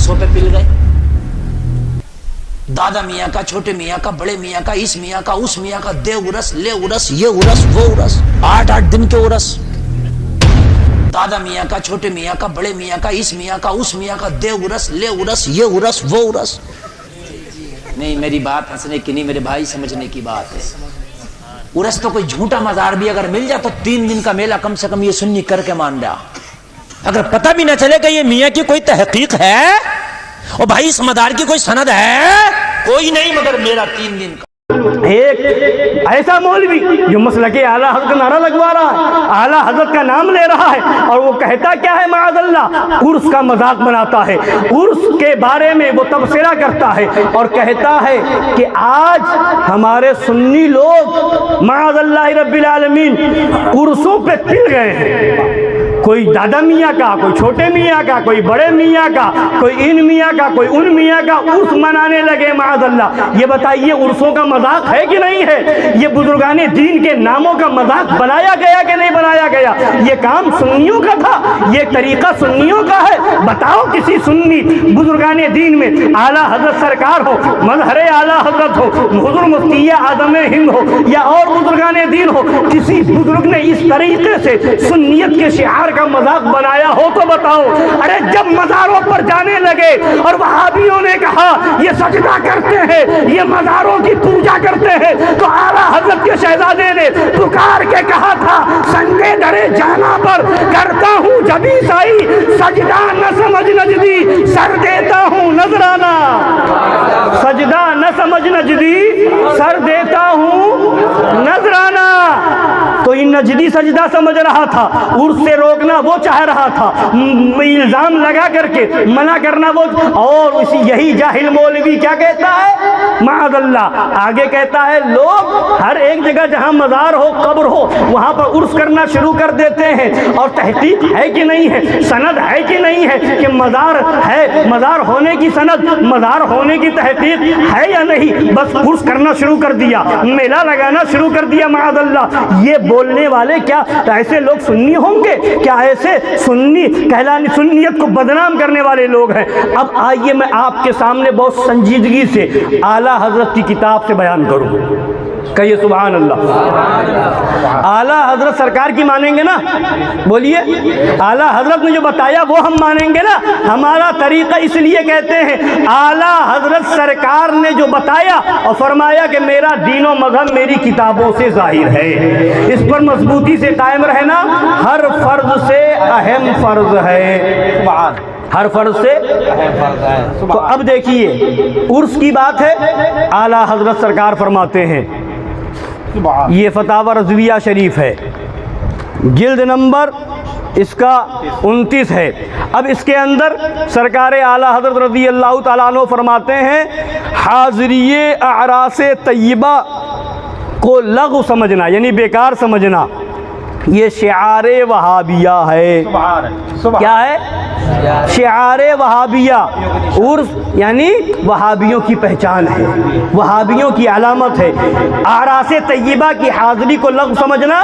उर्सों पे पिल गए। दादा मियाँ का, छोटे मियाँ का, बड़े मियाँ का, इस मियाँ का, उस मियाँ का, दे उरस, ले उरस, ये उरस, वो उरस, 8-8 दिन के उरस। दादा मियाँ का, छोटे मियाँ का, बड़े मियाँ का, इस मियाँ का, उस मियाँ का, दे उरस, ले उरस, ये उरस, वो उरस। नहीं, मेरी बात हंसने की नहीं, मेरे भाई समझने की बात है। उरस तो कोई झूठा मजार भी अगर मिल जाए तो 3 दिन का मेला कम से कम ये सुन्नी करके मान रहा। अगर पता भी ना चले कि ये मियाँ की कोई तहकीक है और भाई इस मदार की कोई सनद है, कोई नहीं मगर मेरा 3 दिन का। एक ऐसा मौलवी जो मसलक आला हज़रत का नारा लगवा रहा है, आला हज़रत का नाम ले रहा है, और वो कहता क्या है माअज़ल्लाह, उर्स का मजाक बनाता है, उर्स के बारे में वो तबसरा करता है और कहता है कि आज हमारे सुन्नी लोग माअज़ल्लाह रब्बिल आलमीन उर्सों पे पिल गए हैं। कोई दादा मियाँ का, कोई छोटे मियाँ का, कोई बड़े मियाँ का, कोई इन मियाँ का, कोई उन मियाँ का उर्स मनाने लगे माअज़ल्लाह। ये बताइए उर्सों का मजाक है कि नहीं है? ये बुजुर्गाने दीन के नामों का मजाक बनाया गया कि नहीं बनाया गया? ये काम सुन्नियों का था, ये तरीका सुन्नियों का है। बताओ किसी सुन्नी बुजुर्गाने दीन में आला हजरत सरकार हो, मजहरे आला हजरत हो, हुज़ूर मुफ्ती आज़म हिंद हो या और बुजुर्गाने दीन हो, किसी बुजुर्ग ने इस तरीके से सुन्नियत के शिआर का मजाक बनाया हो तो बताओ। अरे जब मज़ारों पर जाने लगे और वहाबियों ने कहा ये सजदा करते हैं, ये मज़ारों की पूजा करते हैं, तो आला हज़रत के शहजादे ने पुकार के कहा था, संगे डरे जाना पर करता हूँ जबी साई, सजदा न समझ नजदी, सर देता हूँ नजराना। सजदा न समझ नजदी, सर देता हूँ नजराना। तो इन नजदी सजदा समझ रहा था, उर्स से रोकना वो चाह रहा था, इल्जाम लगा करके मना करना वो। और इसी यही जाहिल मौलवी क्या कहता है माअज़ल्लाह, आगे कहता है लोग हर एक जगह जहां मज़ार हो, कब्र हो, वहां पर उर्स करना शुरू कर देते हैं। और तहकीक है कि नहीं है, सनद है कि नहीं है कि मज़ार है, मज़ार होने की सनद, मज़ार होने की तहकीक है या नहीं, बस उर्स करना शुरू कर दिया, मेला लगाना शुरू कर दिया माअज़ल्लाह। ये बोलने वाले क्या ऐसे लोग सुन्नी होंगे? क्या ऐसे सुन्नी कहलाने, सुन्नियत को बदनाम करने वाले लोग हैं? अब आइए मैं आपके सामने बहुत संजीदगी से आला हजरत की किताब से बयान करूं। कहिए सुभान अल्लाह। आला हजरत सरकार की मानेंगे ना? बोलिए, आला हजरत ने जो बताया वो हम मानेंगे ना? हमारा तरीका इसलिए कहते हैं आला हजरत सरकार ने जो बताया और फरमाया कि मेरा दीनो मजहब मेरी किताबों से जाहिर है, इस पर मजबूती से कायम रहना हर फर्ज से अहम फर्ज है। हर फर्ज से तो अब देखिए उर्स की बात है, आला हजरत सरकार फरमाते हैं, ये फतावा रज़विया शरीफ है, जिल्द नंबर इसका 29 है। अब इसके अंदर सरकार आला हजरत रज़ी अल्लाह तआला अन्हु फरमाते हैं हाज़िरिये अअरासे तय्यबा को लग़्व समझना यानी बेकार समझना, ये शिआरे वहाबिया है। क्या है? शिआरे वहाबिया, उर्स यानी वहाबियों की पहचान है, वहाबियों की अलामत है। आरासे तय्यबा की हाज़िरी को लग़्व समझना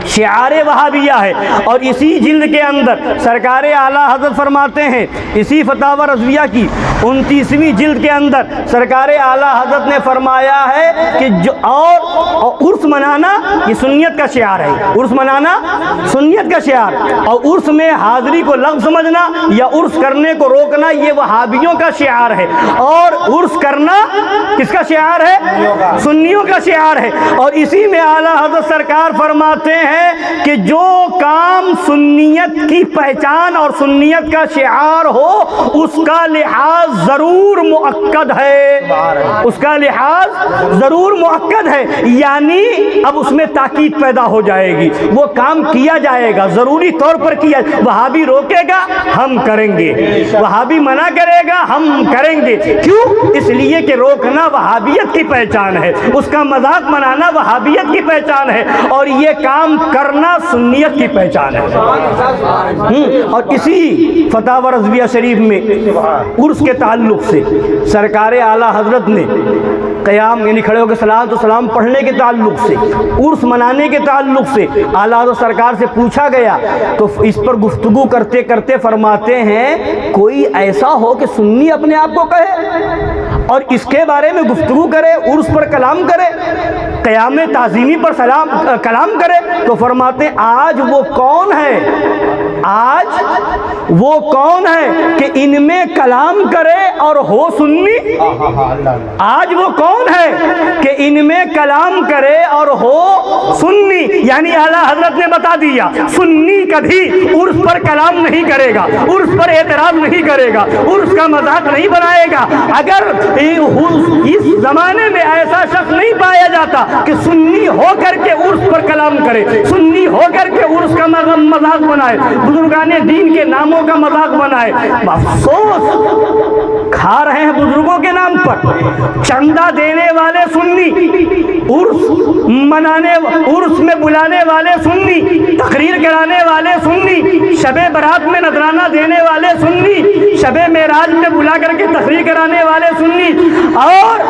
शिआरे वहाबिया है। और इसी जिल्द के अंदर सरकार आला हज़रत फरमाते हैं, इसी फतावा रज़विया की 29वीं जिल्द के अंदर सरकार आला हज़रत ने फरमाया है कि जो और उर्स मनाना ये सुन्नियत का शिआर है, उर्स मनाना सुन्नियत का शिआर, और उर्स में हाज़िरी को लग़्व समझना या उर्स करने को रोकना ये वहाबियों का शिआर है। और उर्स करना किसका शिआर है? सुन्नियों का शिआर है। और इसी में आला हज़रत सरकार फरमाते हैं कि जो काम सुन्नियत की पहचान और सुन्नियत का शिआर हो उसका लिहाज ज़रूर मुअक्कद है, उसका लिहाज ज़रूर मुअक्कद है, यानी अब उसमें ताकीद पैदा हो जाएगी, वो काम किया जाएगा, ज़रूरी तौर पर किया। वहाबी रोकेगा हम करेंगे, वहाबी मना करेगा हम करेंगे। क्यों? इसलिए कि रोकना वहाबियत की पहचान है, उसका मजाक बनाना वहाबियत की पहचान है, और ये काम करना सुन्नियत की पहचान है। और इसी फतावा रज़विया शरीफ में उर्स के ताल्लुक़ से सरकार आला हज़रत ने क़याम यानी खड़े होकर सलात व सलाम पढ़ने के ताल्लुक़ से, उर्स मनाने के ताल्लुक़ से आला हज़रत सरकार से पूछा गया तो इस पर गुफ्तगू करते करते फरमाते हैं कोई ऐसा हो कि सुन्नी अपने आप को कहे और इसके बारे में गुफ्तगू करे, उर्स पर कलाम करे, क़याम ताज़ीमी पर कलाम करे। तो फरमाते हैं आज वो कौन है, आज वो कौन है कि इनमें कलाम करे और हो सुन्नी। आज वो कौन है कि इनमें कलाम करे और हो सुन्नी। यानी आला हजरत ने बता दिया सुन्नी कभी उर्स पर कलाम नहीं करेगा, उर्स पर एतराज नहीं करेगा, उर्स का मजाक नहीं बनाएगा। अगर इस जमाने में ऐसा शख्स नहीं पाया जाता कि सुन्नी हो करके उर्स पर कलाम करे, सुन्नी हो करके उर्स का मजाक बनाए, बुजुर्गाने दीन के नामों का मजाक बनाए। अफसोस खा रहे हैं बुजुर्गों के नाम पर। चंदा देने वाले सुन्नी, उर्स मनाने, उर्स में बुलाने वाले सुन्नी, तकरीर कराने वाले सुन्नी, शबे बरात में नजराना देने वाले सुन्नी, शबे मेराज में बुला करके तकरीर कराने वाले सुन्नी। और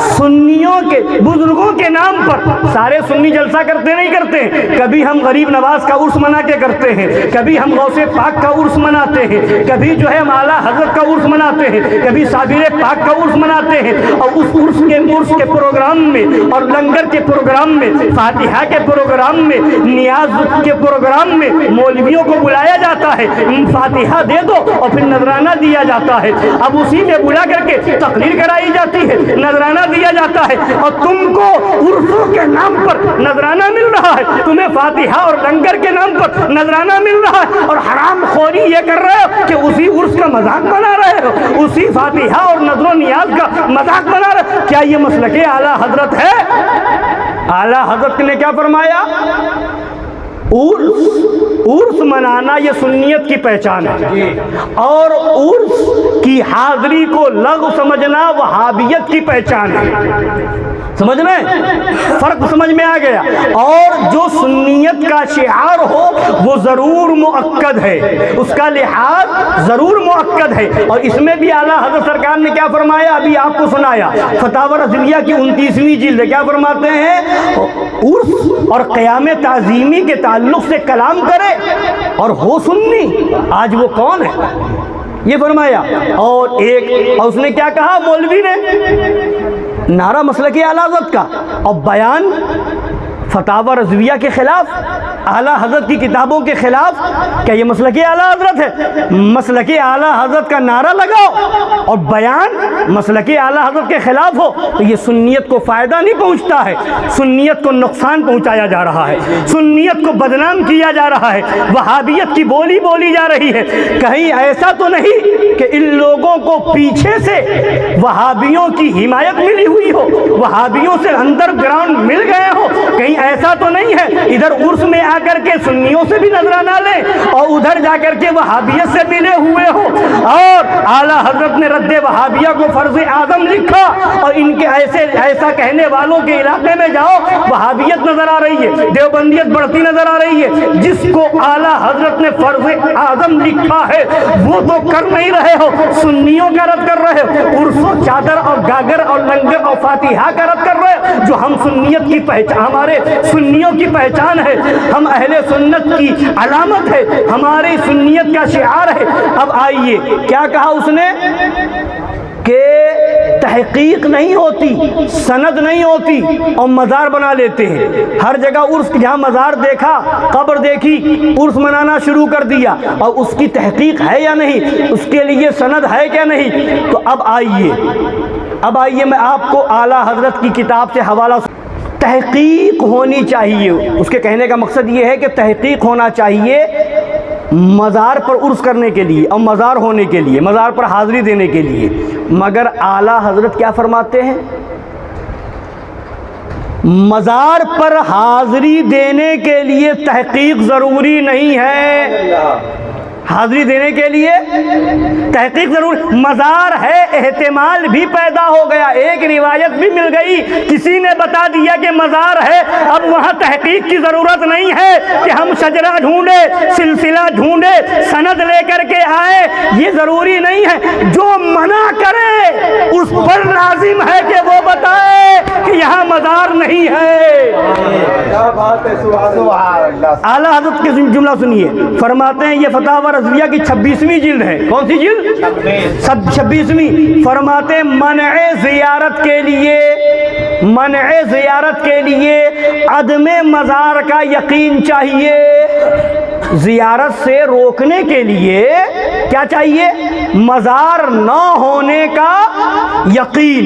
सुन्नियों के बुजुर्गों के नाम पर सारे सुन्नी जलसा करते नहीं करते। कभी हम गरीब नवाज का उर्स मना के करते हैं, कभी हम गौसे पाक का उर्स मनाते हैं, कभी जो है आला हजरत का उर्स मनाते हैं, कभी साबिर पाक का उर्स मनाते हैं। और उस उर्स के प्रोग्राम में और लंगर के प्रोग्राम में, फातिहा के प्रोग्राम में, नियाज के प्रोग्राम में मौलवियों को बुलाया जाता है, फातिहा दे दो और फिर नजराना दिया जाता है। अब उसी में बुला करके तकरीर कराई जाती है, नजराना दिया जाता है और तुमको उर्सों के नाम पर नजराना मिल रहा है, तुम्हें फातिहा और लंगर के नाम पर नजराना मिल रहा है और हराम खोरी ये कर रहे हो कि उसी उर्स का मजाक बना रहे हो, उसी फातिहा और नजरो नियाज का मजाक बना रहे हो। क्या ये मसलके आला हजरत है? आला हजरत ने क्या फरमाया? उर्स मनाना ये सुन्नियत की पहचान है और उर्स की हाज़िरी को लग़्व समझना वहाबियत की पहचान है। समझ में फर्क समझ में आ गया। और जो सुन्नियत का शिआर हो वो ज़रूर मुअक्कद है, उसका लिहाज ज़रूर मुअक्कद है। और इसमें भी आला हज़रत सरकार ने क्या फरमाया, अभी आपको सुनाया, फतावा रज़विया की 29वीं जिल्द, क्या फरमाते हैं? उर्स और क़याम ताज़ीमी के ताल्लुक़ से कलाम करे और हो सुन्नी। आज वो कौन है, ये फरमाया। और एक और उसने क्या कहा मौलवी ने, नारा मसलक आला हज़रत का और बयान फतावा रज़विया के खिलाफ, आला हज़रत की किताबों के खिलाफ। क्या ये मसलक आला हज़रत है? मसलक आला हज़रत का नारा लगाओ और बयान मसलक आला हज़रत के खिलाफ हो तो ये सुन्नियत को फ़ायदा नहीं पहुँचता है, सुन्नियत को नुकसान पहुँचाया जा रहा है, सुन्नियत को बदनाम किया जा रहा है, वहाबियत की बोली बोली जा रही है। कहीं ऐसा तो नहीं कि इन लोगों को पीछे से वहाबियों की हिमायत मिली हुई हो, वहाबियों से अंडरग्राउंड मिल गए हो? कहीं ऐसा तो नहीं है इधर उर्स में आकर के सुन्नियों से भी नजराना ले और उधर जाकर के वहाबियत से मिले हुए हो? और आला हजरत ने रद्द वहाबिया को फर्ज आजम लिखा और इनके ऐसा कहने वालों के इलाके में जाओ वहाबियत नजर आ रही है, देवबंदियत बढ़ती नजर आ रही है। जिसको आला हजरत ने फर्ज आजम लिखा है वो तो कर नहीं रहे हो, सुन्नियों का रद्द कर रहे हो, उर्सों चादर और गागर और लंगर और फातिहा का रद्द कर रहे हो, जो हम सुन्नियत की पहचान, हमारे सुन्नियों की पहचान है, हम अहले सुन्नत की अलामत है, हमारी सुन्नियत का शिआर है। अब आइए क्या कहा उसने कि तहकीक नहीं होती, सनद नहीं होती और मज़ार बना लेते हैं। हर जगह उर्स, जहाँ मज़ार देखा, कब्र देखी, उर्स मनाना शुरू कर दिया और उसकी तहकीक है या नहीं, उसके लिए सनद है क्या नहीं। तो अब आइए मैं आपको आला हजरत की किताब से हवाला। तहकीक होनी चाहिए, उसके कहने का मकसद ये है कि तहकीक होना चाहिए मज़ार पर उर्स करने के लिए और मज़ार होने के लिए, मज़ार पर हाज़िरी देने के लिए। मगर आला हज़रत क्या फरमाते हैं? मज़ार पर हाज़िरी देने के लिए तहकीक ज़रूरी नहीं है। हाज़िरी देने के लिए तहकीक जरूर, मज़ार है एहतिमाल भी पैदा हो गया, एक रिवायत भी मिल गई, किसी ने बता दिया कि मज़ार है, अब वहाँ तहकीक की ज़रूरत नहीं है कि हम शजरा ढूंढे, सिलसिला ढूंढे, सनद लेकर के आए, ये ज़रूरी नहीं है। जो मना करे उस पर लाजिम है कि वो बताए कि यहाँ مزار نہیں ہے۔ اعلیٰ حضرت کے جملہ سنیے، فرماتے ہیں یہ فتاوی رضویہ کی 26ویں جلد ہے۔ کون سی جلد؟ 26ویں۔ فرماتے ہیں منع زیارت کے لیے عدم مزار کا یقین چاہیے۔ زیارت سے روکنے کے لیے کیا چاہیے؟ مزار نہ ہونے کا یقین۔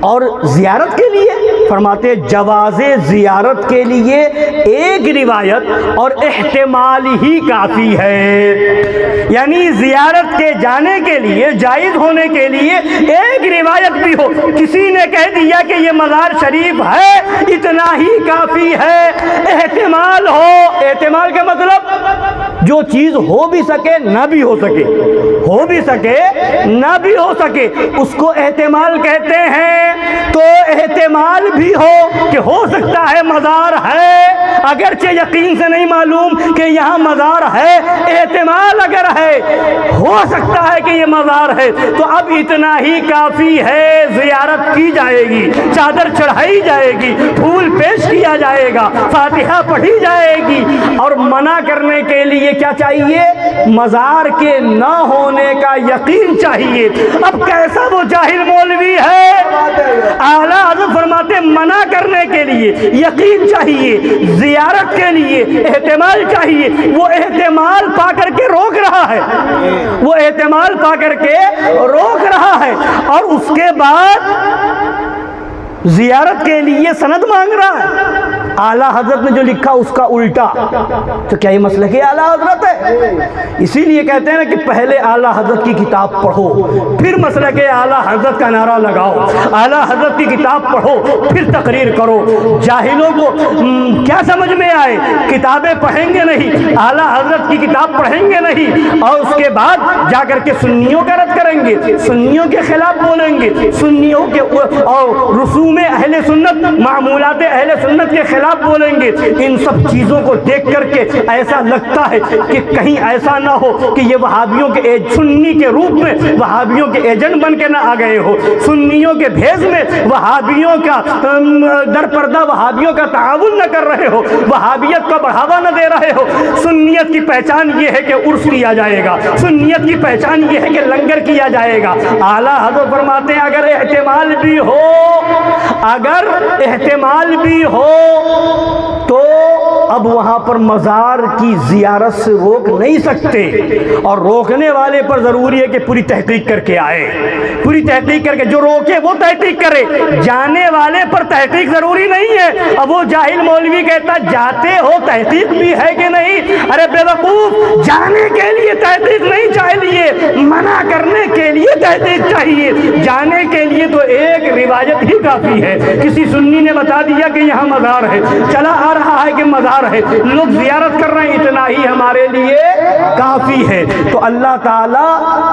اور زیارت کے لیے فرماتے جواز زیارت کے لیے ایک روایت اور احتمال ہی کافی ہے، یعنی زیارت کے جانے کے لیے جائز ہونے کے لیے ایک روایت بھی ہو، کسی نے کہہ دیا کہ یہ مزار شریف ہے، اتنا ہی کافی ہے۔ احتمال ہو، احتمال کا مطلب جو چیز ہو بھی سکے نہ بھی ہو سکے، ہو بھی سکے نہ بھی ہو سکے، اس کو احتمال کہتے ہیں۔ تو احتمال بھی ہو کہ ہو سکتا ہے مزار ہے، اگرچہ یقین سے نہیں معلوم کہ یہاں مزار ہے، احتمال اگر ہے ہو سکتا ہے کہ یہ مزار ہے، تو اب اتنا ہی کافی ہے۔ زیارت کی جائے گی، چادر چڑھائی جائے گی، پھول پیش کیا جائے گا، فاتحہ پڑھی جائے گی، اور منع کرنے کے لیے کیا چاہیے؟ مزار کے نہ ہونے کا یقین چاہیے۔ اب کیسا وہ جاہل مولوی ہے؟ اعلیٰ حضرت فرماتے ہیں منع کرنے کے لیے یقین چاہیے، زیارت کے لیے احتمال چاہیے۔ وہ احتمال پا کر کے روک رہا ہے، وہ احتمال پا کر کے روک رہا ہے، اور اس کے بعد زیارت کے لیے سند مانگ رہا ہے۔ اعلیٰ حضرت نے جو لکھا اس کا الٹا، تو کیا یہ مسلک اعلیٰ حضرت ہے؟ اسی لیے کہتے ہیں کہ پہلے اعلیٰ حضرت کی کتاب پڑھو، پھر مسلک اعلیٰ حضرت کا نعرہ لگاؤ۔ اعلیٰ حضرت کی کتاب پڑھو، پھر تقریر کرو۔ جاہلوں کو کیا سمجھ میں آئے؟ کتابیں پڑھیں گے نہیں، اعلیٰ حضرت کی کتاب پڑھیں گے نہیں، اور اس کے بعد جا کر کے سنیوں کا رد کریں گے، سنیوں کے خلاف بولیں گے، سنیوں کے اور رسوم اہل سنت، معمولات اہل سنت کے خلاف بولیں گے۔ ان سب چیزوں کو دیکھ کر کے ایسا لگتا ہے کہ کہیں ایسا نہ ہو کہ یہ وہابیوں کے سنی کے روپ میں وہابیوں کے ایجنٹ بن کے نہ آ گئے ہو، سنیوں کے بھیس میں وہابیوں کا در پردہ وہابیوں کا تعاون نہ کر رہے ہو، وہابیت کو بڑھاوا نہ دے رہے ہو۔ سنیت کی پہچان یہ ہے کہ عرس کیا جائے گا، سنیت کی پہچان یہ ہے کہ لنگر کیا جائے گا۔ اعلیٰ حضرت فرماتے ہیں اگر احتمال بھی ہو، اگر احتمال بھی ہو تو اب وہاں پر مزار کی زیارت سے روک نہیں سکتے، اور روکنے والے پر ضروری ہے کہ پوری تحقیق کر کے آئے، پوری تحقیق کر کے، جو روکے وہ تحقیق کرے، جانے والے پر تحقیق ضروری نہیں ہے۔ اب وہ جاہل مولوی کہتا جاتے ہو تحقیق بھی ہے کہ نہیں؟ ارے بے وقوف، جانے کے لیے تحقیق نہیں چاہیے، منع کرنے کے لیے تحقیق چاہیے۔ جانے کے لیے تو ایک روایت ہی کافی ہے، کسی سنی نے بتا دیا کہ یہاں مزار ہے، چلا آ رہا ہے کہ مزار ہے، لوگ زیارت کر رہے ہیں، اتنا ہی ہمارے لیے کافی ہے۔ تو اللہ تعالیٰ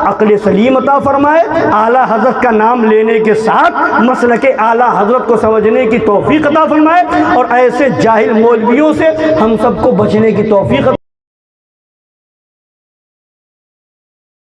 عقل سلیم عطا فرمائے، اعلیٰ حضرت کا نام لینے کے ساتھ مسلک اعلیٰ حضرت کو سمجھنے کی توفیق عطا فرمائے، اور ایسے جاہل مولویوں سے ہم سب کو بچنے کی توفیق